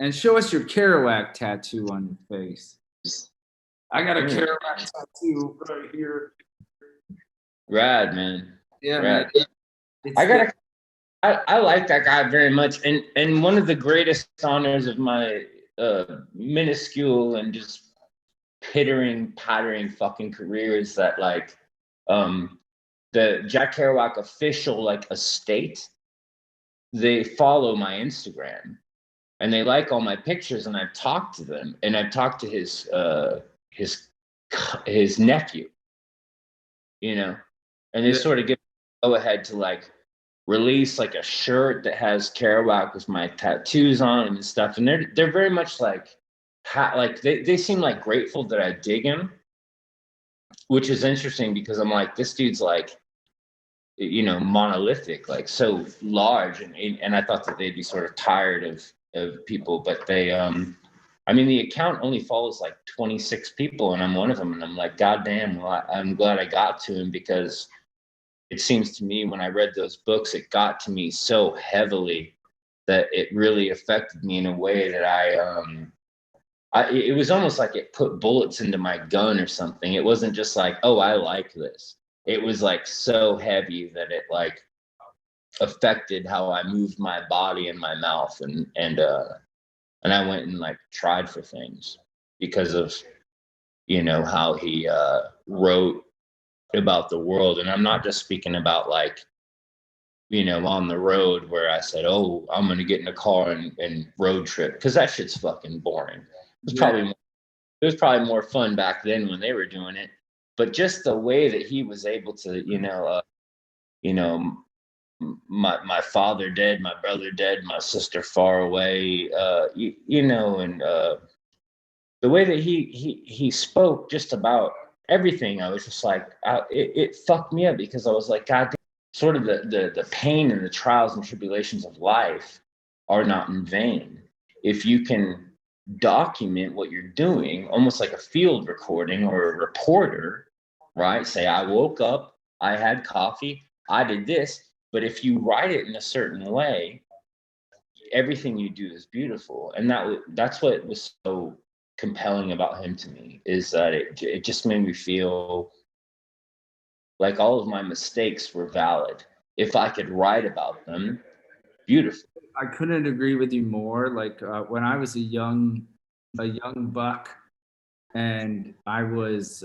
And show us your Kerouac tattoo on your face. I got a Kerouac tattoo right here. Rad, man. Yeah, Rad. man. I like that guy very much. And one of the greatest honors of my minuscule and just pattering fucking career is that like the Jack Kerouac official like estate, they follow my Instagram and they like all my pictures, and I've talked to them, and I've talked to his nephew, you know, and they sort of give go ahead to like release like a shirt that has Kerouac with my tattoos on and stuff, and they're very much like they seem like grateful that I dig him, which is interesting because I'm like, this dude's like, you know, monolithic, like so large, and I thought that they'd be sort of tired of people, but they I mean, the account only follows like 26 people, and I'm one of them, and I'm like, God damn, well, I'm glad I got to him, because it seems to me when I read those books, it got to me so heavily that it really affected me in a way that it was almost like it put bullets into my gun or something. It wasn't just like, oh, I like this. It was like so heavy that it like affected how I moved my body and my mouth, and I went and like tried for things because of, you know, how he wrote about the world. And I'm not just speaking about like, you know, on the road where I said, oh, I'm going to get in a car and road trip, because that shit's fucking boring. It was probably more fun back then when they were doing it. But just the way that he was able to, you know, my father dead, my brother dead, my sister far away, you know, and the way that he spoke just about everything, I was just like, it fucked me up, because I was like, God, sort of the pain and the trials and tribulations of life are not in vain if you can document what you're doing, almost like a field recording or a reporter, right? Say, I woke up, I had coffee, I did this. But if you write it in a certain way, everything you do is beautiful. And that's what was so compelling about him to me, is that it just made me feel like all of my mistakes were valid. If I could write about them, beautiful. I couldn't agree with you more. Like when I was a young buck, and I was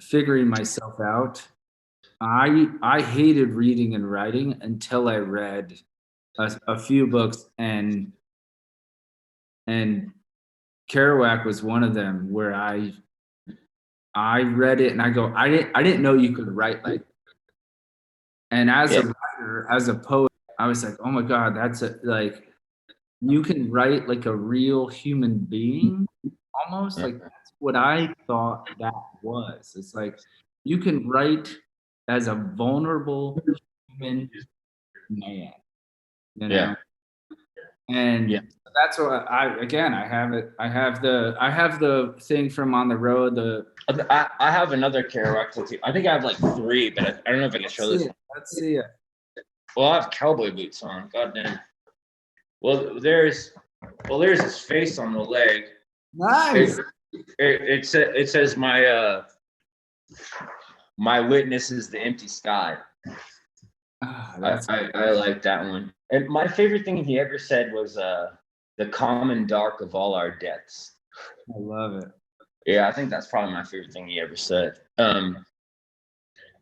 figuring myself out, I hated reading and writing until I read a few books, and Kerouac was one of them, where I read it and I go, I didn't know you could write like that. And as a writer, as a poet, I was like, oh my God, like you can write like a real human being, almost. Like that's what I thought that was. It's like you can write as a vulnerable human man, you know. And that's what I have it. I have the thing from On the Road. I have another Kerouac tattoo. I think I have like 3, but I don't know if I can show this one. Let's see it. Well, I have cowboy boots on. God damn. Well, there's his face on the leg. Nice. It says my witness is the empty sky. I like that one. And my favorite thing he ever said was the common dark of all our debts. I love it. Yeah, I think that's probably my favorite thing he ever said. And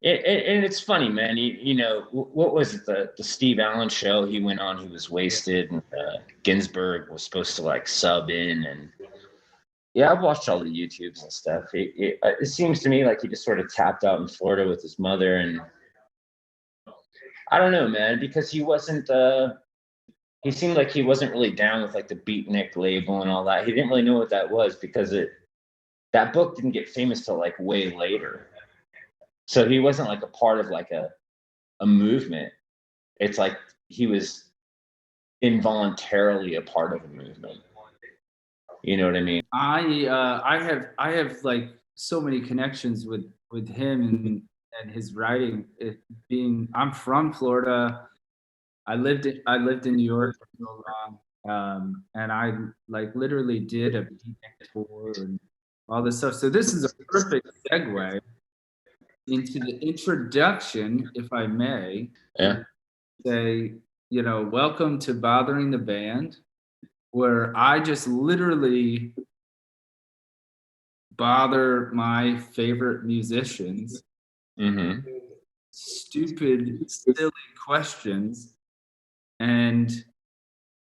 it's funny, man. You know, what was it? The Steve Allen show he went on, he was wasted, and Ginsberg was supposed to like sub in, and yeah, I've watched all the YouTubes and stuff. It seems to me like he just sort of tapped out in Florida with his mother, and I don't know, man, because he wasn't he seemed like he wasn't really down with like the beatnik label and all that. He didn't really know what that was, because that book didn't get famous till like way later. So he wasn't like a part of like a movement. It's like he was involuntarily a part of a movement. You know what I mean? I have like so many connections with him and his writing. I'm from Florida. I lived in New York for so long, And I like literally did a beatnik tour and all this stuff. So this is a perfect segue into the introduction, if I may, Yeah. say, welcome to Bothering the Band, where I just literally bother my favorite musicians, Mm-hmm. stupid, silly questions. And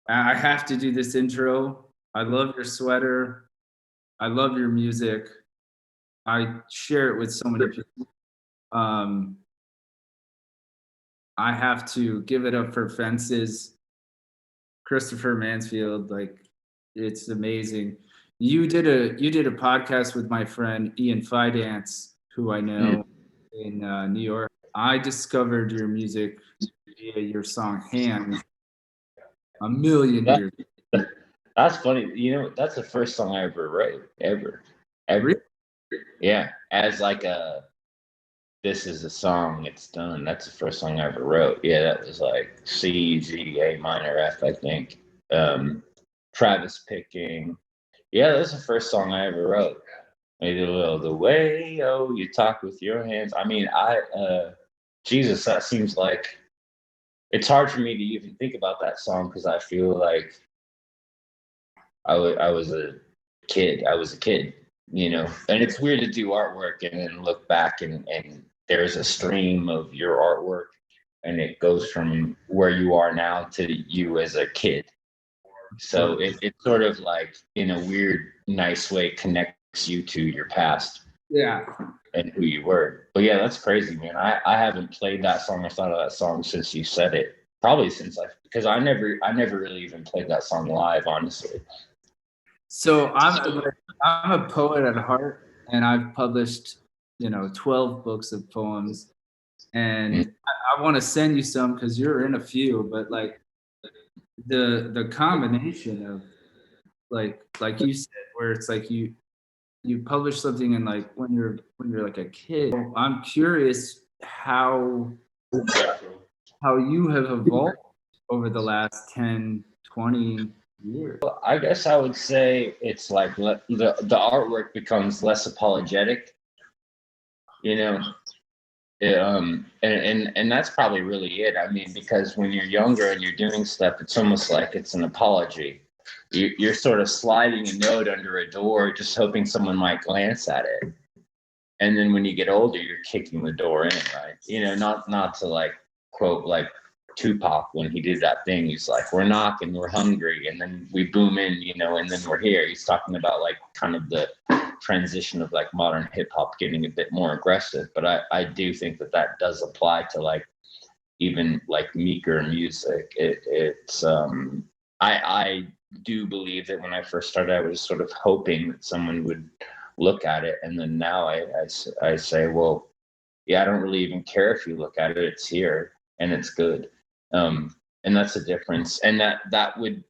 I have to do this intro. I love your sweater. I love your music. I share it with so many people. I have to give it up for Fences, Christopher Mansfield. Like, it's amazing. You did a podcast with my friend Ian Fidance, who I know in New York. I discovered your music via your song "Hands" a million That, years. that's funny. That's the first song I ever wrote, ever. Yeah, as like this is a song, it's done. That's the first song I ever wrote. Yeah, that was like C, G, A minor, F, I think. Travis picking. Yeah, that was the first song I ever wrote. Maybe a little the way, oh, you talk with your hands. I mean, Jesus, that seems like it's hard for me to even think about that song because I feel like I was a kid. I was a kid, and it's weird to do artwork and then look back and there's a stream of your artwork and it goes from where you are now to you as a kid. So it sort of like in a weird, nice way connects you to your past. Yeah. And who you were. But yeah, that's crazy, man. I haven't played that song or thought of that song since you said it. Probably since because I never really even played that song live, honestly. So I'm a poet at heart, and I've published 12 books of poems, and I want to send you some because you're in a few, but like the combination of like you said, where it's like you publish something and like when you're like a kid. I'm curious how you have evolved over the last 10, 20 years. Well, I guess I would say it's like the artwork becomes less apologetic, you know. And that's probably really it. I mean, because when you're younger and you're doing stuff, it's almost like it's an apology. You're sort of sliding a note under a door, just hoping someone might glance at it. And then when you get older, you're kicking the door in, right? Not to like quote like Tupac when he did that thing. He's like, "We're knocking, we're hungry," and then we boom in, and then we're here. He's talking about like kind of the transition of like modern hip hop getting a bit more aggressive. But I do think that does apply to like even like meeker music. I do believe that when I first started, I was sort of hoping that someone would look at it, and then now I say, well, yeah, I don't really even care if you look at it. It's here and it's good. And that's the difference. And that would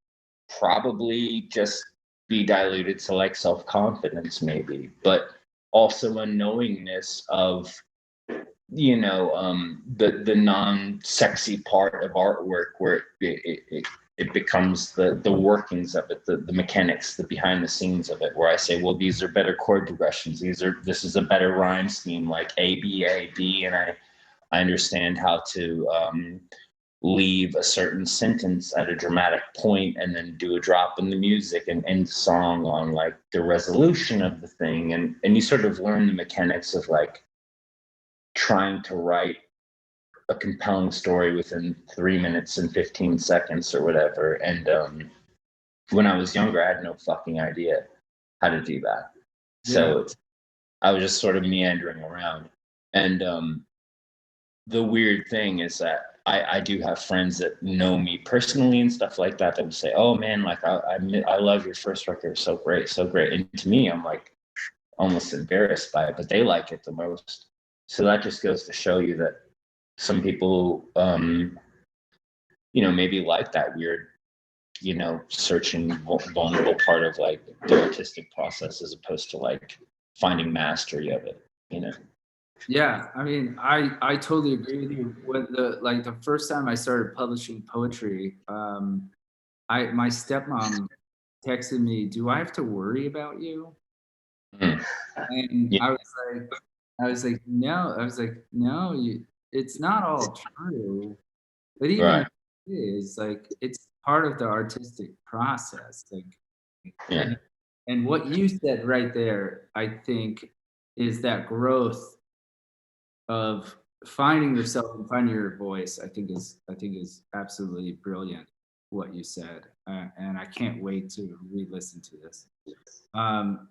probably just be diluted to like self-confidence maybe, but also a knowingness of the non-sexy part of artwork where it becomes the workings of it, the mechanics, the behind the scenes of it, where I say, well, these are better chord progressions, this is a better rhyme scheme, like A B, and I understand how to leave a certain sentence at a dramatic point and then do a drop in the music and end the song on like the resolution of the thing, and you sort of learn the mechanics of like trying to write a compelling story within 3 minutes and 15 seconds or whatever. And when I was younger, I had no fucking idea how to do that. So I was just sort of meandering around. And the weird thing is that I do have friends that know me personally and stuff like that would say, "Oh man, like I love your first record, so great, so great." And to me, I'm like almost embarrassed by it, but they like it the most. So that just goes to show you that some people, maybe like that weird, searching vulnerable part of like the artistic process as opposed to like finding mastery of it. Yeah, I mean, I totally agree with you. When the first time I started publishing poetry, my stepmom texted me, "Do I have to worry about you?" Mm. And Yeah. I was like, no. I was like, no, it's not all true. But even if Right. it is, like, it's part of the artistic process. Like, Yeah. and what you said right there, I think, is that growth of finding yourself and finding your voice. I think is absolutely brilliant what you said, and I can't wait to re-listen to this.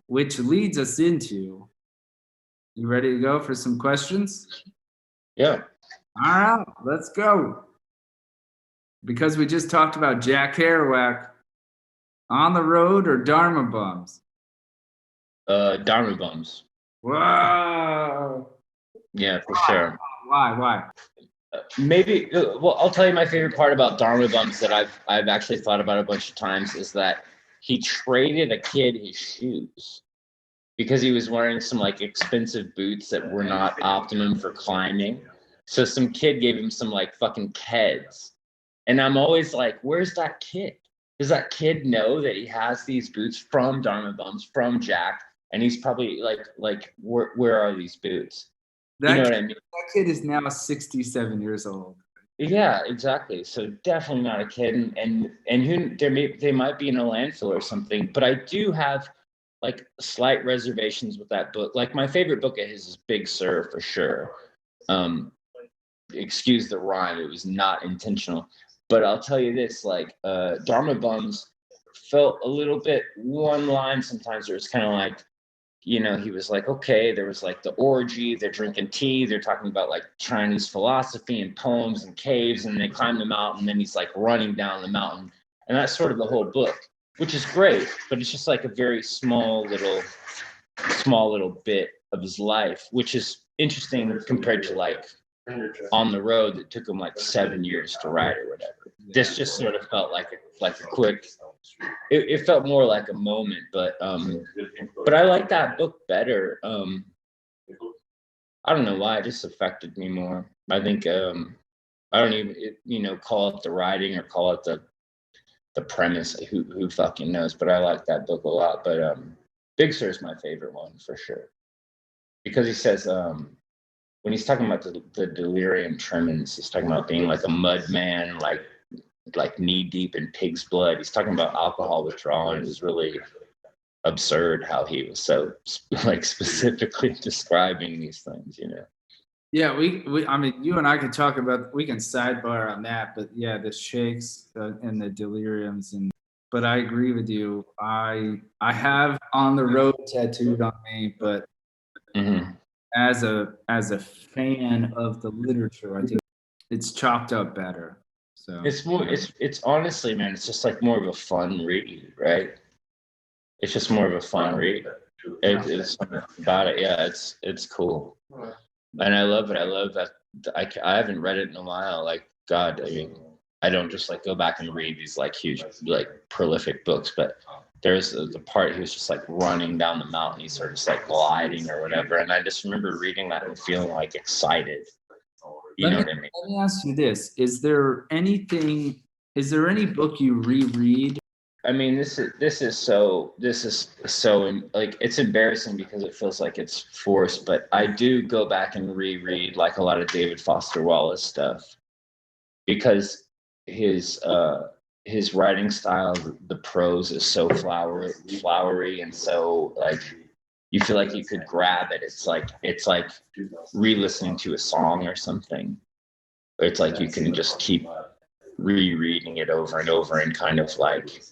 Which leads us into, you ready to go for some questions? Yeah. All right, let's go. Because we just talked about Jack Kerouac, On the Road or Dharma Bums? Dharma Bums. Whoa. Yeah, for sure. Why? Maybe well, I'll tell you my favorite part about Dharma Bums that I've actually thought about a bunch of times is that he traded a kid his shoes because he was wearing some like expensive boots that were not optimum for climbing. So some kid gave him some like fucking Keds. And I'm always like, where's that kid? Does that kid know that he has these boots from Dharma Bums, from Jack? And he's probably like, where are these boots? You know what I mean? That kid is now 67 years old. Yeah, exactly. So definitely not a kid, and who they might be in a landfill or something. But I do have like slight reservations with that book. Like my favorite book of his is Big Sur for sure. Excuse the rhyme; it was not intentional. But I'll tell you this: like Dharma Bums felt a little bit one line sometimes, where it's kind of like, you know, he was like, okay, there was like the orgy, they're drinking tea, they're talking about like Chinese philosophy and poems and caves, and they climb the mountain, and then he's like running down the mountain. And that's sort of the whole book, which is great, but it's just like a very small little bit of his life, which is interesting compared to like On the Road that took him like 7 years to write or whatever. This just sort of felt like a quick, it felt more like a moment, but I like that book better. I don't know why, it just affected me more. I think I don't even call it the writing or call it the premise. Who fucking knows? But I like that book a lot. But Big Sur is my favorite one for sure, because he says when he's talking about the delirium tremens, he's talking about being like a mud man, like knee deep in pig's blood. He's talking about alcohol withdrawal, and it was really absurd how he was so like specifically describing these things, you know. Yeah, we I mean, you and I could talk about, we can sidebar on that, but yeah, the shakes and the deliriums, and but I agree with you. I have On the Road tattooed on me, but as a fan of the literature, I think it's chopped up better. So It's honestly, man, it's just like more of a fun read, right? It's just more of a fun read. It's something about it. Yeah, it's cool, and I love it. I love that. I haven't read it in a while. Like God, I mean, I don't just like go back and read these like huge, like prolific books, but there's the part he was just like running down the mountain. He's sort of just like gliding or whatever, and I just remember reading that and feeling like excited. You know what I mean? Let me ask you this: Is there any book you reread? I mean, this is so like, it's embarrassing because it feels like it's forced, but I do go back and reread like a lot of David Foster Wallace stuff, because his writing style, the prose is so flowery, and so like you feel like you could grab it. It's like re-listening to a song or something. It's like you can just keep rereading it over and over and kind of like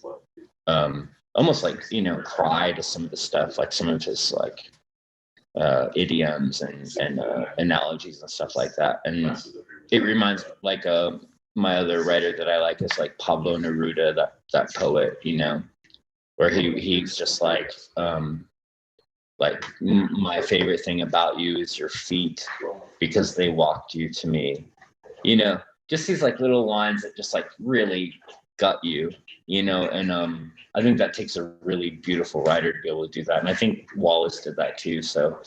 almost like, you know, cry to some of the stuff, like some of his like idioms and analogies and stuff like that. And it reminds like my other writer that I like is like Pablo Neruda, that poet, you know, where he's just like my favorite thing about you is your feet because they walked you to me, you know, just these like little lines that just like really gut you, you know. And I think that takes a really beautiful writer to be able to do that, and I think Wallace did that too. So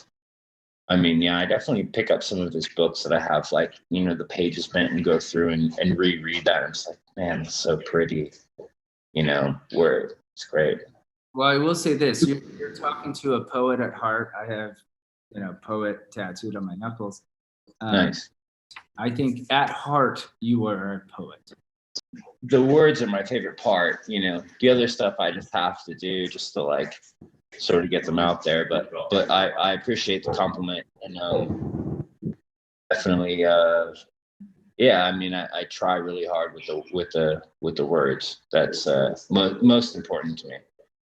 I mean, yeah, I definitely pick up some of his books that I have like, you know, the pages bent and go through and reread that. I'm just like, man, it's so pretty, where it's great. Well, I will say this: you're talking to a poet at heart. I have, poet tattooed on my knuckles. Nice. I think at heart you are a poet. The words are my favorite part. The other stuff I just have to do just to like sort of get them out there. But I appreciate the compliment, and definitely yeah. I mean, I try really hard with the words. That's most important to me,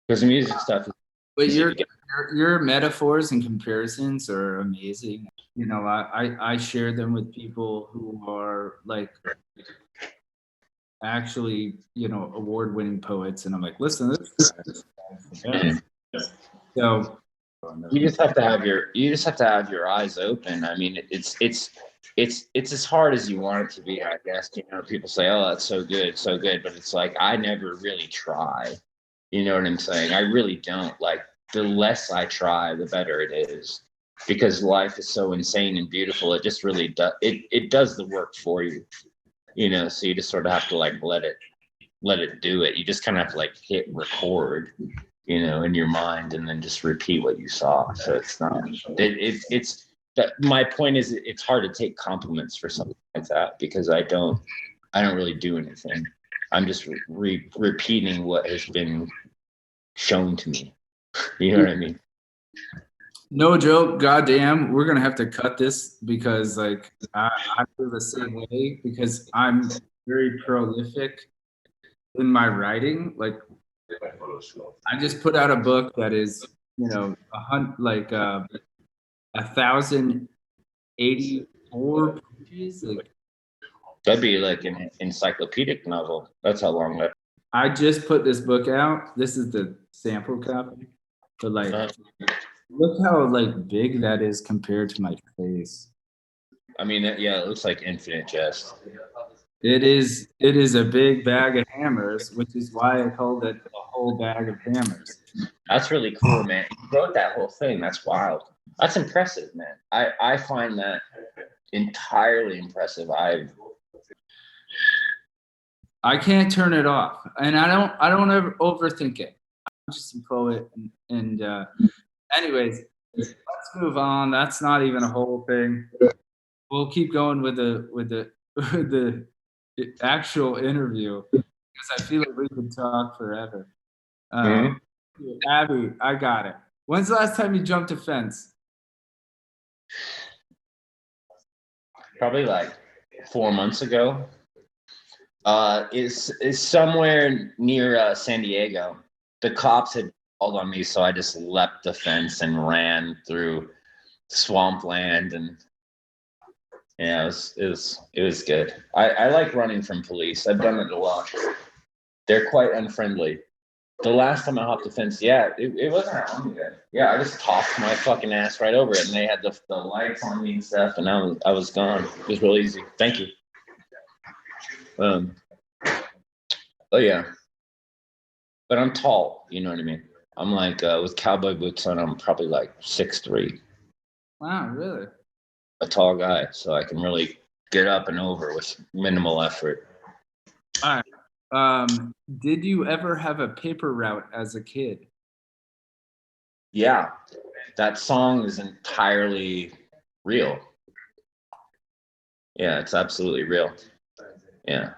because the music stuff is But your metaphors and comparisons are amazing. I share them with people who are like actually, award-winning poets, and I'm like, listen, this guy. So you just have to have your eyes open. I mean, it's as hard as you want it to be, I guess. People say, oh, that's so good, but it's like I never really try. You know what I'm saying? I really don't. Like, the less I try, the better it is, because life is so insane and beautiful. It just really does. It does the work for you. So you just sort of have to like let it do it. You just kind of have to like hit record, in your mind, and then just repeat what you saw. So it's not. It's that. My point is, it's hard to take compliments for something like that, because I don't really do anything. I'm just repeating what has been shown to me. You know what I mean? No joke, goddamn, we're gonna have to cut this, because like I feel the same way, because I'm very prolific in my writing. Like, I just put out a book that is, 1,084 pages. Like, that'd be like an encyclopedic novel. That's how long that. I just put this book out. This is the sample copy, but like, look how like big that is compared to my face. I mean, yeah, it looks like infinite jest. It is a big bag of hammers, which is why I called it a whole bag of hammers. That's really cool, man. You wrote that whole thing. That's wild. That's impressive, man. I find that entirely impressive. I can't turn it off, and I don't ever overthink it. I'm just a poet, and anyways, let's move on. That's not even a whole thing. We'll keep going with the actual interview, because I feel like we could talk forever. Abby, I got it. When's the last time you jumped a fence? Probably like 4 months ago. Is somewhere near San Diego. The cops had called on me, so I just leapt the fence and ran through swampland, and yeah, it was good. I like running from police. I've done it a lot. They're quite unfriendly. The last time I hopped the fence, yeah, it wasn't that long ago. Yeah, I just tossed my fucking ass right over it, and they had the lights on me and stuff, and I was gone. It was real easy. Thank you. Oh yeah, but I'm tall. You know what I mean? I'm like with cowboy boots on. I'm probably like 6'3". Wow, really? A tall guy, so I can really get up and over with minimal effort. All right. Did you ever have a paper route as a kid? Yeah, that song is entirely real. Yeah, it's absolutely real. Yeah,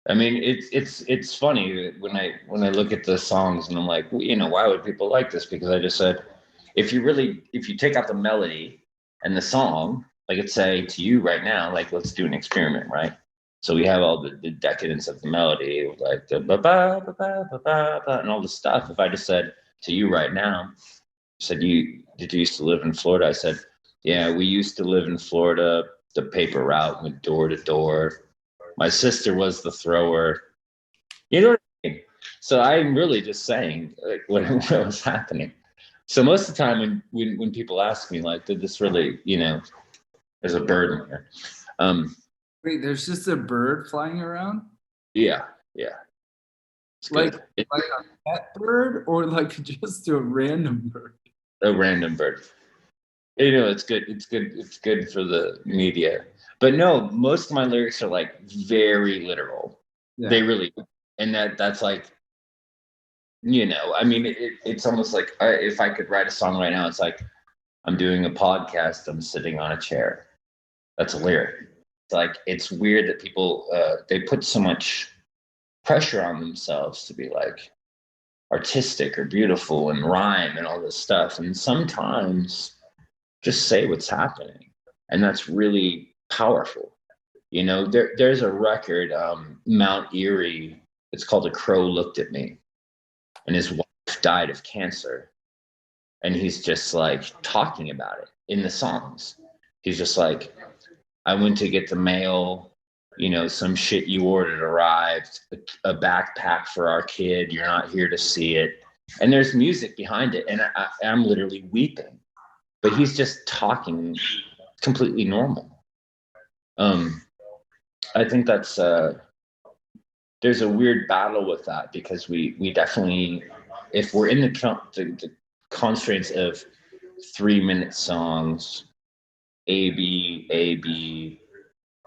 I mean, it's funny when I look at the songs, and I'm like, why would people like this? Because I just said, if you take out the melody and the song, like it's say to you right now, like let's do an experiment, right? So we have all the decadence of the melody, like the ba ba ba ba ba ba ba, and all the stuff. If I just said to you right now, did you used to live in Florida? I said, yeah, we used to live in Florida. The paper route went door to door. My sister was the thrower. You know what I mean? So I'm really just saying like what was happening. So most of the time when people ask me like, did this really, there's a bird in here. Wait, there's just a bird flying around? Yeah. It's like good. Like a pet bird, or like just a random bird? A random bird. It's good. It's good for the media. But no, most of my lyrics are like very literal. Yeah. They really, and that's like I mean, it's almost like if I could write a song right now, it's like I'm doing a podcast, I'm sitting on a chair. That's a lyric. It's like, it's weird that people, they put so much pressure on themselves to be like artistic or beautiful and rhyme and all this stuff. And sometimes just say what's happening. And that's really powerful. There's a record, Mount Erie, it's called A Crow Looked at Me. And his wife died of cancer. And he's just like talking about it in the songs. He's just like, I went to get the mail, some shit you ordered arrived, a backpack for our kid. You're not here to see it. And there's music behind it. And I'm literally weeping. But he's just talking completely normal. I think that's there's a weird battle with that, because we definitely, if we're in the constraints of 3-minute songs, A B A B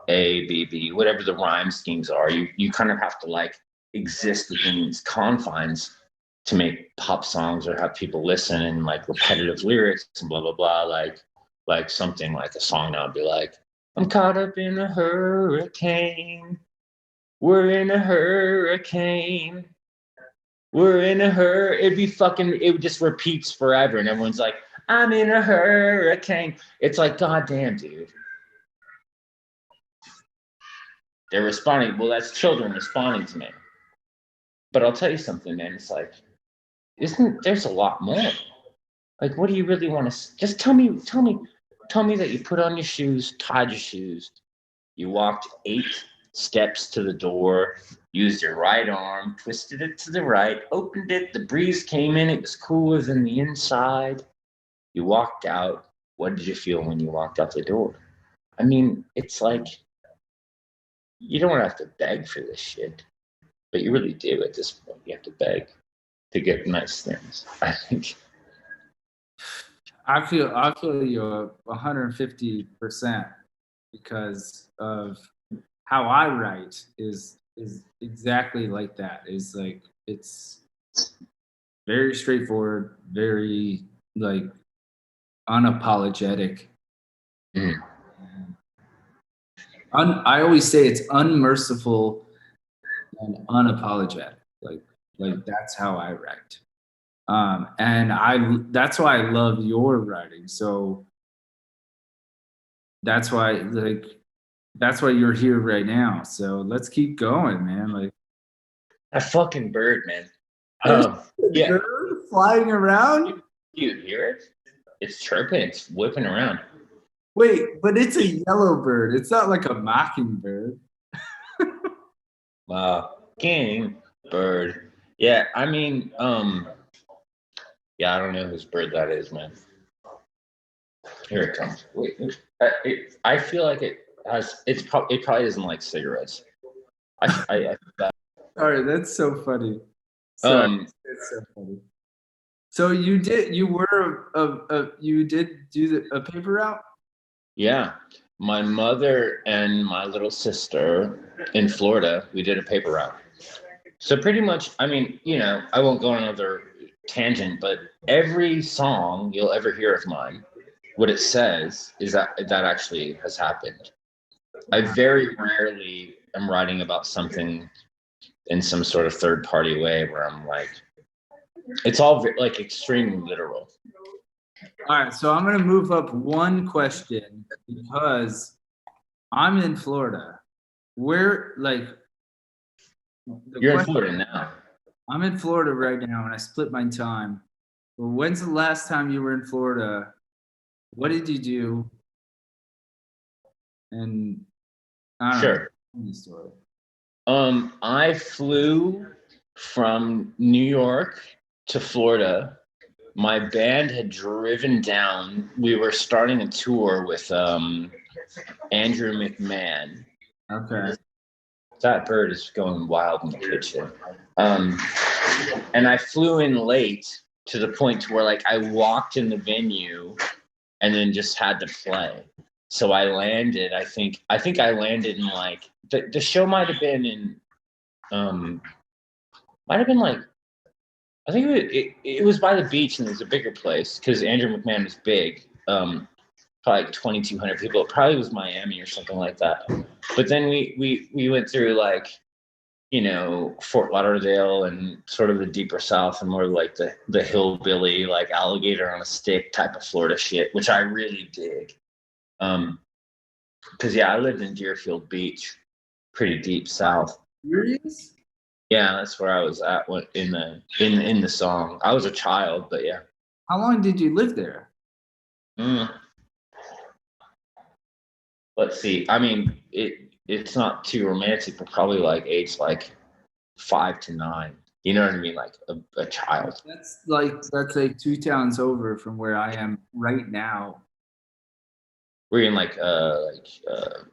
A B B, whatever the rhyme schemes are, you kind of have to like exist within these confines to make pop songs or have people listen, and like repetitive lyrics and blah blah blah, like something like a song now would be like, I'm caught up in a hurricane. We're in a hurricane. We're in a it would just repeats forever. And everyone's like, I'm in a hurricane. It's like, God damn, dude. They're responding. Well, that's children responding to me. But I'll tell you something, man. It's like, there's a lot more. Like, what do you really want to, just tell me that you put on your shoes, tied your shoes, you walked 8 steps to the door, used your right arm, twisted it to the right, opened it, the breeze came in, it was cooler than the inside. You walked out. What did you feel when you walked out the door? I mean, it's like, you don't have to beg for this shit, but you really do at this point. You have to beg to get nice things, I think. I feel you 150%, because of how I write is exactly like that. Is like, it's very straightforward, very like unapologetic. Mm. I always say it's unmerciful and unapologetic. Like that's how I write. And that's why I love your writing. So that's why you're here right now. So let's keep going, man. Like, a fucking bird, man. yeah, bird flying around. You hear it? It's chirping. It's whipping around. Wait, but it's a yellow bird. It's not like a mockingbird. King bird. Yeah, I mean, yeah, I don't know whose bird that is, man. Here it comes. Wait, I feel like it probably doesn't like cigarettes. I All right, that's so funny. Sorry, it's so funny. So you did do a paper route? Yeah, my mother and my little sister in Florida, we did a paper route. So pretty much, I mean, I won't go on another tangent, but every song you'll ever hear of mine, what it says is that actually has happened. I very rarely am writing about something in some sort of third party way where I'm like, it's all like extremely literal. All right, so I'm going to move up one question, because I'm in Florida. Where, like, you're in Florida now? I'm in Florida right now, and I split my time. Well, when's the last time you were in Florida? What did you do? And sure. I flew from New York to Florida. My band had driven down. We were starting a tour with Andrew McMahon. Okay. That bird is going wild in the kitchen. And I flew in late to the point to where like I walked in the venue and then just had to play. So I landed, I think I landed in like, the show might have been in, might have been like I think it was by the beach, and it was a bigger place because Andrew McMahon was big. Probably like 2,200 people. It probably was Miami or something like that. But then we went through like, you know, Fort Lauderdale and sort of the deeper South and more like the hillbilly, like alligator on a stick type of Florida shit, which I really dig. Because yeah, I lived in Deerfield Beach, pretty deep south. Serious? Yeah, that's where I was at in the song. I was a child, but yeah. How long did you live there? Let's see. I mean, it's not too romantic, but probably like age like 5 to 9. You know what I mean? Like a child. That's like 2 towns over from where I am right now. We're in like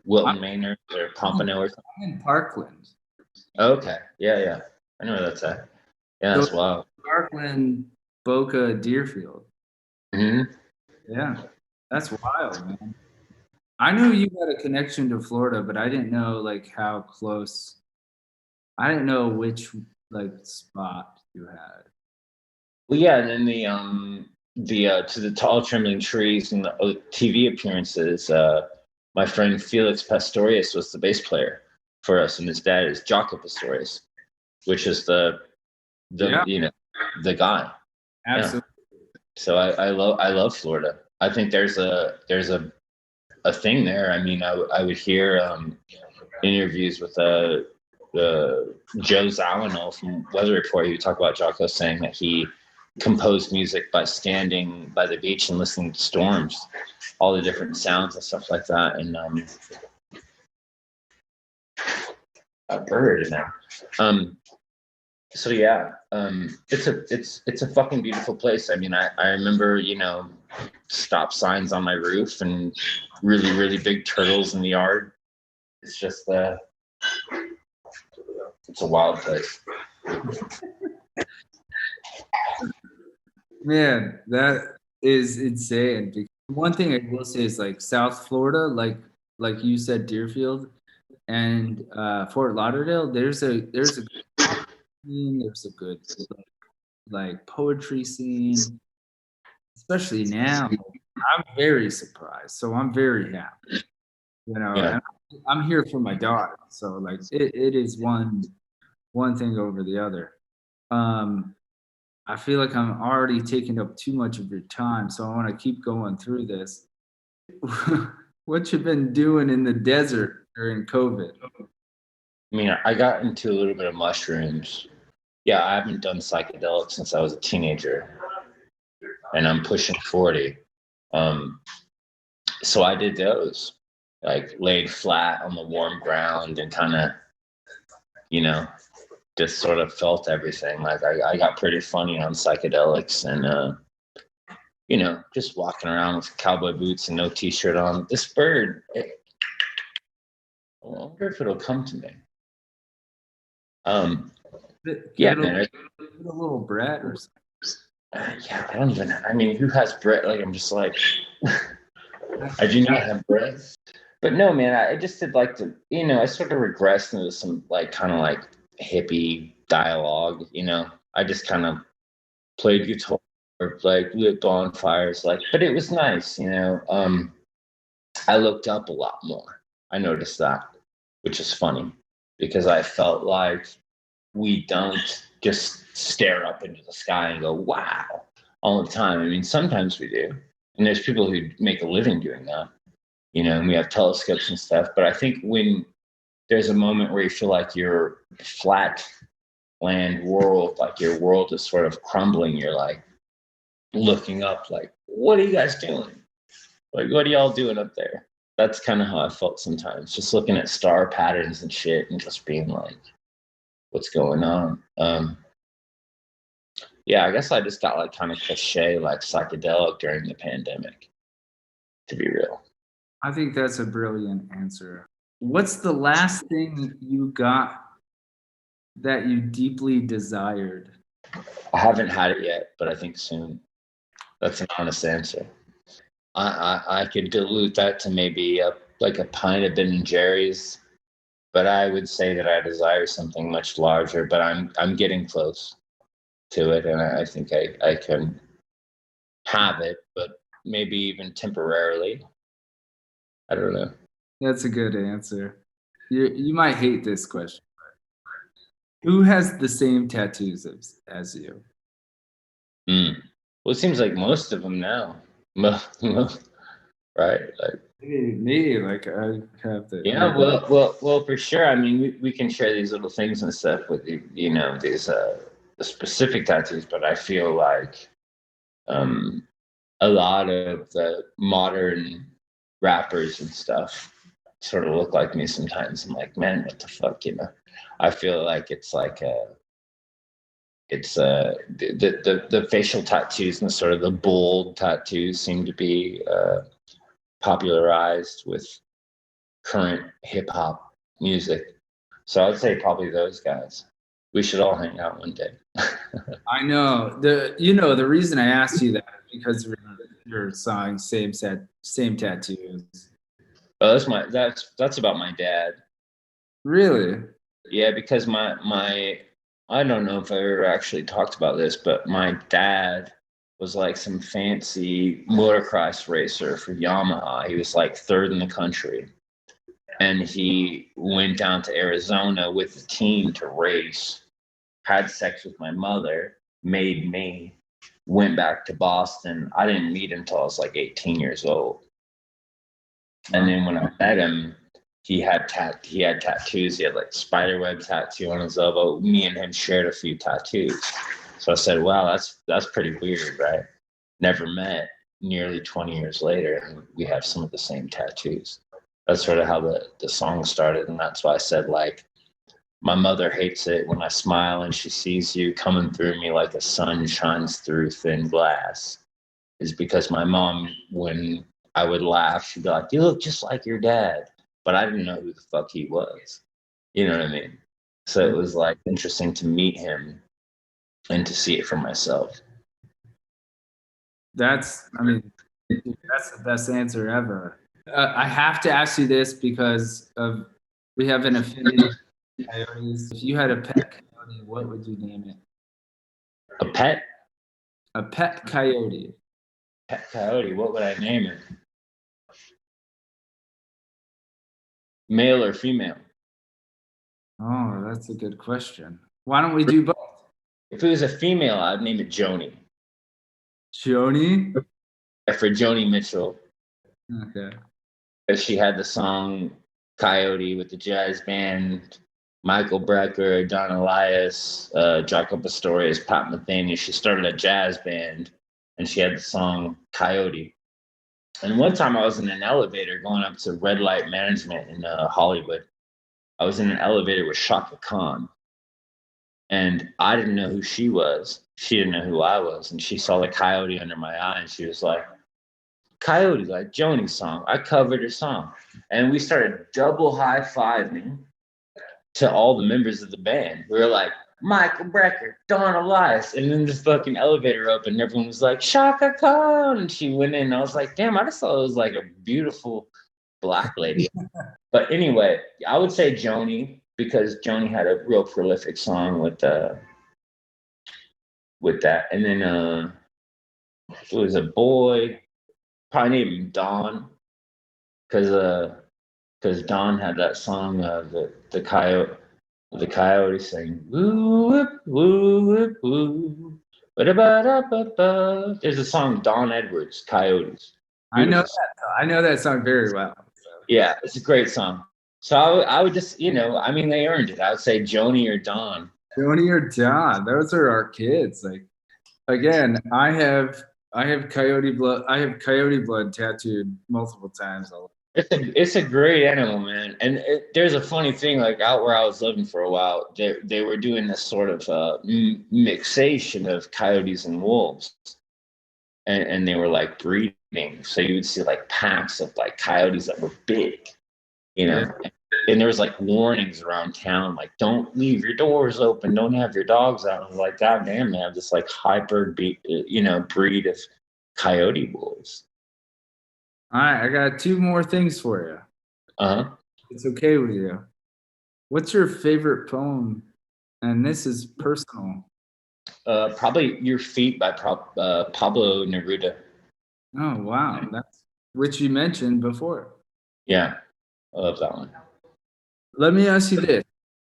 Wilton Manor or Pompano or something. I'm in Parkland. Okay. Yeah. I know where that's at. Yeah, that's wild. Parkland, Boca, Deerfield. Mm-hmm. Yeah, that's wild, man. I knew you had a connection to Florida, but I didn't know like how close. I didn't know which like spot you had. Well, yeah, and then the to the tall trembling trees and the TV appearances. My friend Felix Pastorius was the bass player for us, and his dad is Jaco Pastorius, which is the you know, the guy. Absolutely. Yeah. So I love Florida. I think there's a thing there. I mean, I would hear interviews with Joe Zawinul from Weather Report. He would talk about Jaco saying that he composed music by standing by the beach and listening to storms, all the different sounds and stuff like that. And a bird in there. So yeah, it's a fucking beautiful place. I mean, I remember, you know, stop signs on my roof and really, really big turtles in the yard. It's just it's a wild place. Man, that is insane. One thing I will say is like South Florida, like you said, Deerfield and Fort Lauderdale. There's a good like poetry scene, especially now. I'm very surprised, so I'm very happy. You know, Yeah. and I'm here for my daughter, so like it is one thing over the other. I feel like I'm already taking up too much of your time, so I want to keep going through this. What you been doing in the desert during COVID? I mean, I got into a little bit of mushrooms. Yeah, I haven't done psychedelics since I was a teenager, and I'm pushing 40. So I did those, like laid flat on the warm ground and kind of, you know, just sort of felt everything. Like I got pretty funny on psychedelics and, you know, just walking around with cowboy boots and no t-shirt on. This bird, I wonder if it'll come to me. Yeah, man. A little bread or something. Yeah, I don't even. I mean, who has bread? Like, I'm just like, I do not have bread. But no, man, I just did like to, you know, I sort of regressed into some like kind of like hippie dialogue. You know, I just kind of played guitar or like lit bonfires, like, but it was nice. You know, I looked up a lot more. I noticed that, which is funny because I felt like we don't just stare up into the sky and go, wow, all the time. I mean, sometimes we do. And there's people who make a living doing that, you know, and we have telescopes and stuff. But I think when there's a moment where you feel like your flat land world, like your world is sort of crumbling, you're like looking up, like, what are you guys doing? Like, what are y'all doing up there? That's kind of how I felt sometimes, just looking at star patterns and shit and just being like, what's going on? Yeah, I guess I just got like kind of cliche, like psychedelic during the pandemic, to be real. I think that's a brilliant answer. What's the last thing you got that you deeply desired? I haven't had it yet, but I think soon. That's an honest answer. I could dilute that to maybe like a pint of Ben and Jerry's, but I would say that I desire something much larger. But I'm getting close. to it, and I think I can have it, but maybe even temporarily. I don't know. That's a good answer. You might hate this question. Who has the same tattoos as you? Mm. Well, it seems like most of them now. Right? Like, Me, like I have the yeah, well, for sure. I mean, we can share these little things and stuff with you know, these the specific tattoos, but I feel like um a lot of the modern rappers and stuff sort of look like me sometimes. I'm like, man, what the fuck, you know? I feel like it's the facial tattoos and sort of the bold tattoos seem to be popularized with current hip hop music. So I'd say probably those guys. We should all hang out one day. I know the reason I asked you that is because of your song same tattoos. Oh, that's about my dad. Really? Yeah, because my I don't know if I ever actually talked about this, but my dad was like some fancy motocross racer for Yamaha. He was like third in the country. And he went down to Arizona with the team to race, had sex with my mother, made me, went back to Boston. I didn't meet him until I was like 18 years old. And then when I met him, he had tattoos. He had like spiderweb tattoo on his elbow. Me and him shared a few tattoos. So I said, "Wow, that's pretty weird, right?" Never met. Nearly 20 years later, and we have some of the same tattoos. That's sort of how the song started, and that's why I said like, my mother hates it when I smile and she sees you coming through me like a sun shines through thin glass. Is because my mom, when I would laugh, she'd be like, "You look just like your dad," but I didn't know who the fuck he was. You know what I mean? So it was like interesting to meet him and to see it for myself. I mean, that's the best answer ever. I have to ask you this because of we have an affinity for coyotes. If you had a pet coyote, what would you name it? A pet? A pet coyote. Pet coyote, what would I name it? Male or female? Oh, that's a good question. Why don't we do both? If it was a female, I'd name it Joni. Joni? For Joni Mitchell, Okay. because she had the song Coyote with the jazz band, Michael Brecker, Don Elias, Jaco Pastorius, Pat Metheny. She started a jazz band and she had the song Coyote. And one time I was in an elevator going up to red light management in Hollywood. I was in an elevator with Shaka Khan, and I didn't know who she was. She didn't know who I was, and she saw the coyote under my eye, and she was like, "Coyote, like Joni's song." I covered her song, and we started double high fiving to all the members of the band. We were like, Michael Brecker, Don Elias, and then this fucking elevator opened, and everyone was like, "Shaka Khan," and she went in. And I was like, "Damn, I just thought it was like a beautiful black lady." But anyway, I would say Joni because Joni had a real prolific song with that. And then it was a boy, probably named him Don, because Don had that song the coyote saying woo whoop woo whoop woo. Ba-da-ba-da-ba-ba. There's a song Don Edwards, Coyotes. I know Beautiful. that. I know that song very well. So. Yeah, it's a great song. So I would just, I mean, they earned it. I would say Joni or Don. Joni or Don, those are our kids. Like again, I have coyote blood. I have coyote blood tattooed multiple times. It's a great animal, man. And there's a funny thing, like out where I was living for a while, they were doing this sort of mixation of coyotes and wolves, and they were like breeding. So you would see like packs of like coyotes that were big, you know. Yeah. And there was like warnings around town, like don't leave your doors open, don't have your dogs out. I was like, God damn, they have this like breed of coyote wolves. All right, I got two more things for you. Uh-huh. It's okay with you. What's your favorite poem? And this is personal. Probably Your Feet by Pablo Neruda. Oh wow, that's which you mentioned before. Yeah, I love that one. Let me ask you this: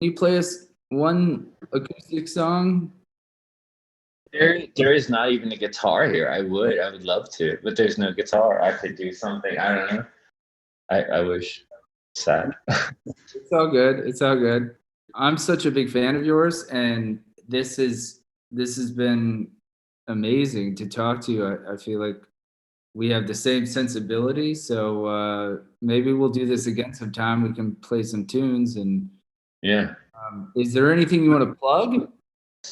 can you play us one acoustic song? There is not even a guitar here. I would love to, but there's no guitar. I could do something. I don't know. I wish. Sad. It's all good. It's all good. I'm such a big fan of yours, and this has been amazing to talk to you. I feel like we have the same sensibility, so maybe we'll do this again sometime. We can play some tunes. And Yeah. Is there anything you want to plug?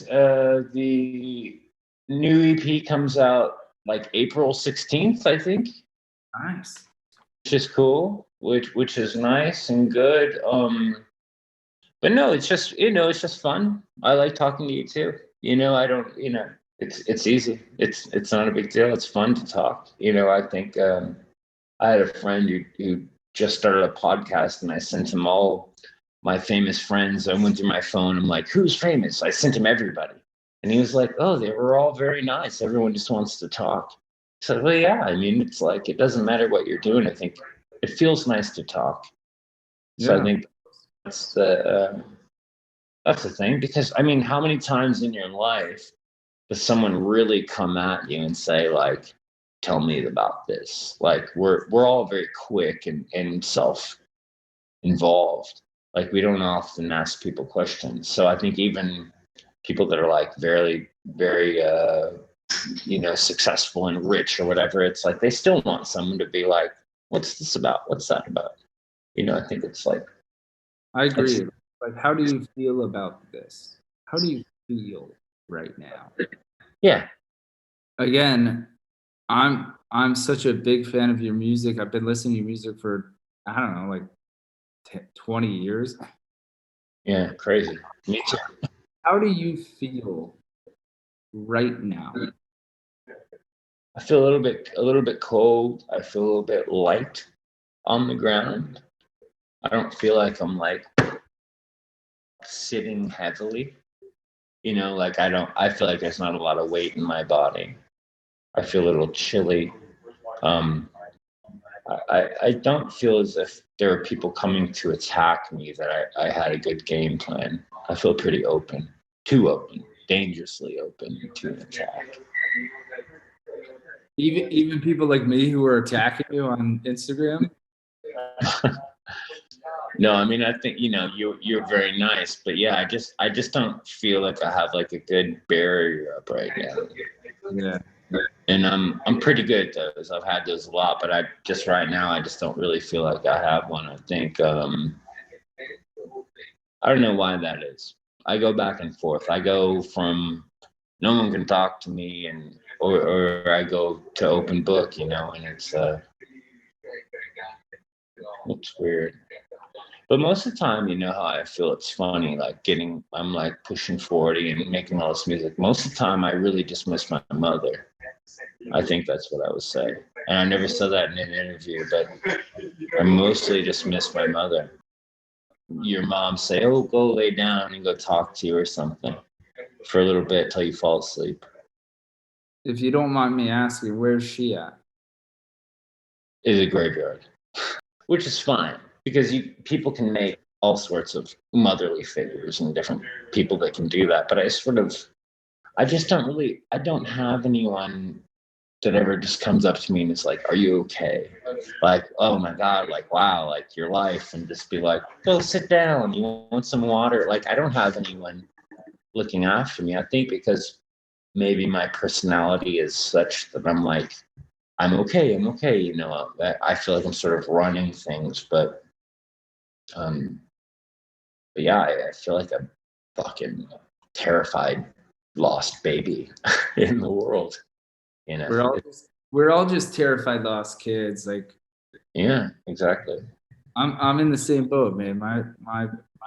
The new EP comes out like April 16th, I think. Nice. Which is cool, which is nice and good. But no, it's just it's just fun. I like talking to you too. I don't it's easy. It's not a big deal. It's fun to talk. I think I had a friend who just started a podcast, and I sent him all my famous friends. I went through my phone. I'm like, who's famous? I sent him everybody. And he was like, oh, they were all very nice. Everyone just wants to talk. So, well, yeah, I mean, it's like, it doesn't matter what you're doing. I think it feels nice to talk. So Yeah. I think that's the thing, because I mean, how many times in your life does someone really come at you and say, like, tell me about this? Like, we're all very quick and self-involved. Like, we don't often ask people questions. So I think even people that are like very, very successful and rich or whatever, it's like they still want someone to be like, what's this about? What's that about? I think it's like, I agree. Like, how do you feel about this? How do you feel right now? yeah. Again, I'm such a big fan of your music. I've been listening to your music for, I don't know, like 20 years. Yeah, crazy. Me too. How do you feel right now? I feel a little bit cold. I feel a little bit light on the ground. I don't feel like I'm like sitting heavily. Like I feel like there's not a lot of weight in my body. I feel a little chilly. I don't feel as if there are people coming to attack me, that I had a good game plan. I feel pretty open, too open, dangerously open to an attack. Even people like me who are attacking you on Instagram. No, I mean, I think you're very nice, but yeah, I just don't feel like I have like a good barrier up right now. Yeah. And I'm pretty good at those. I've had those a lot, but I just right now I just don't really feel like I have one. I think I don't know why that is. I go back and forth. I go from no one can talk to me, and or I go to open book, and it's weird. But most of the time, how I feel, it's funny, like I'm like pushing 40 and making all this music. Most of the time, I really just miss my mother. I think that's what I would say. And I never said that in an interview, but I mostly just miss my mother. Your mom say, oh, go lay down and go talk to you or something for a little bit till you fall asleep. If you don't mind me asking, where's she at? Is a graveyard, which is fine, because people can make all sorts of motherly figures and different people that can do that. But I don't have anyone that ever just comes up to me and is like, are you okay? Like, oh my God, like, wow, like your life, and just be like, go sit down. You want some water? Like, I don't have anyone looking after me. I think because maybe my personality is such that I'm like, I'm okay. I feel like I'm sort of running things, but yeah, I feel like a fucking terrified, lost baby in the world. We're all just terrified lost kids. Like, yeah, exactly. I'm in the same boat, man. My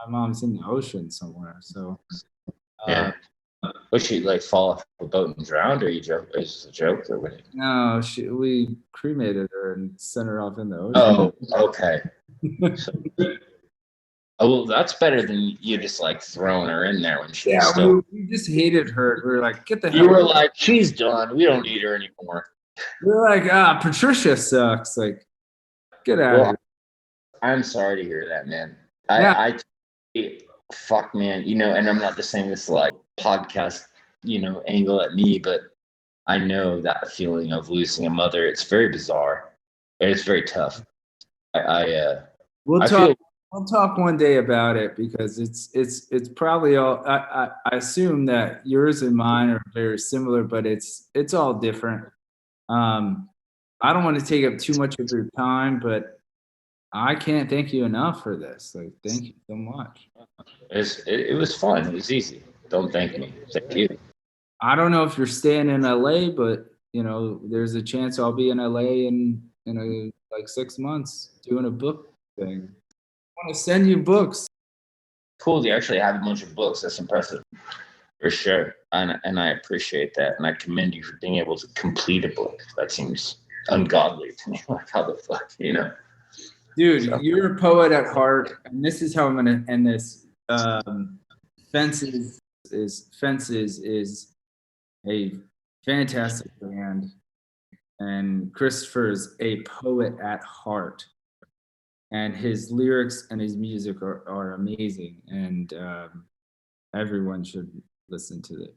mom's in the ocean somewhere. So Yeah. Was she like fall off the boat and drowned, or you joke? Is it a joke, or what? No, we cremated her and sent her off in the ocean. Oh, okay. Oh, well, that's better than you just like throwing her in there when she was Yeah, still. we just hated her. We were like, get the hell. You were like, she's done. We don't need her anymore. We were like, Patricia sucks. Like, get out of here. I'm sorry to hear that, man. Yeah. Fuck, man. You know, and I'm not just saying this like podcast, angle at me, but I know that feeling of losing a mother. It's very bizarre. And it's very tough. We'll talk one day about it, because it's probably all. I assume that yours and mine are very similar, but it's all different. I don't want to take up too much of your time, but I can't thank you enough for this. Like, thank you so much. It was fun. It was easy. Don't thank me. Thank you. I don't know if you're staying in LA, but there's a chance I'll be in LA in like 6 months doing a book thing. I want to send you books. Cool. You actually have a bunch of books. That's impressive. For sure. And I appreciate that. And I commend you for being able to complete a book. That seems ungodly to me. Like, how the fuck, Dude, you're a poet at heart. And this is how I'm going to end this. Fences is a fantastic band. And Christopher is a poet at heart. And his lyrics and his music are amazing. And everyone should listen to it.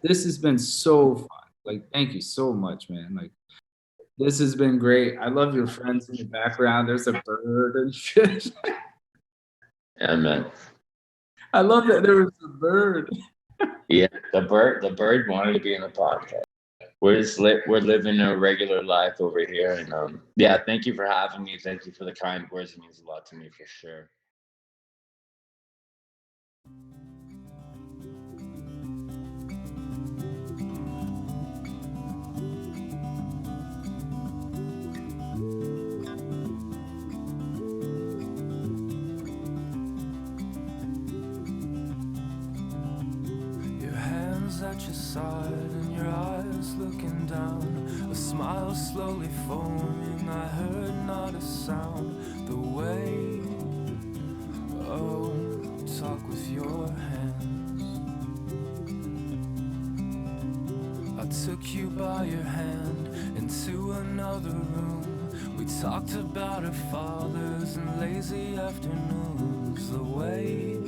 This has been so fun. Like, thank you so much, man. Like, this has been great. I love your friends in the background. There's a bird and shit. Yeah, man. I love that there was a bird. Yeah, the bird wanted to be in the podcast. We're living a regular life over here, and yeah, thank you for having me. Thank you for the kind words. It means a lot to me, for sure. At your side and your eyes looking down, a smile slowly forming. I heard not a sound. The way, talk with your hands. I took you by your hand into another room. We talked about our fathers and lazy afternoons. The way,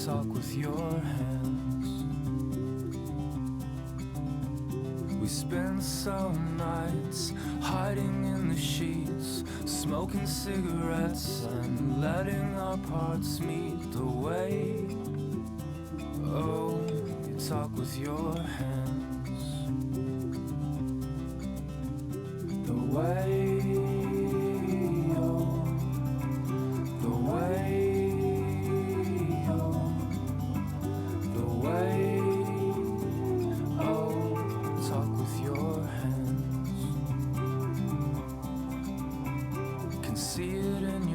talk with your hands. We spent some nights hiding in the sheets, smoking cigarettes and letting our parts meet. The way, you talk with your hands. The way, the way.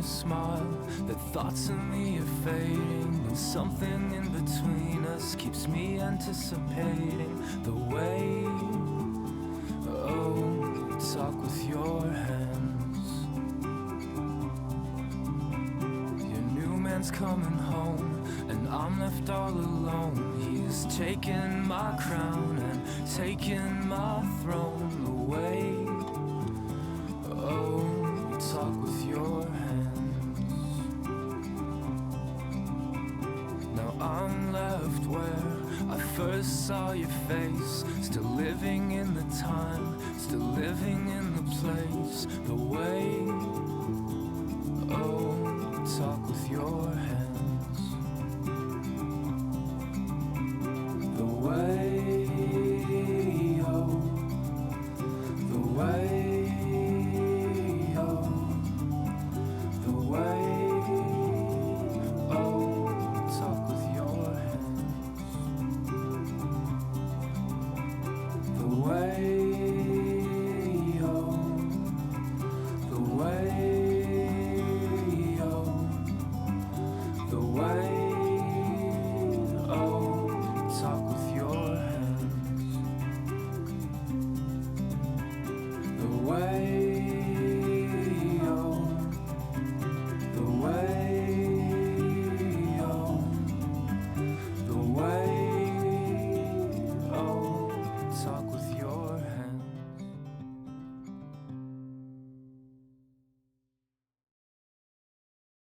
Smile, that thoughts in me are fading, and something in between us keeps me anticipating. The way, talk with your hands. Your new man's coming home, and I'm left all alone. He's taking my crown and taking my throne. The way, talk with your hands. I'm left where I first saw your face, still living in the time, still living in the place. The way, talk with your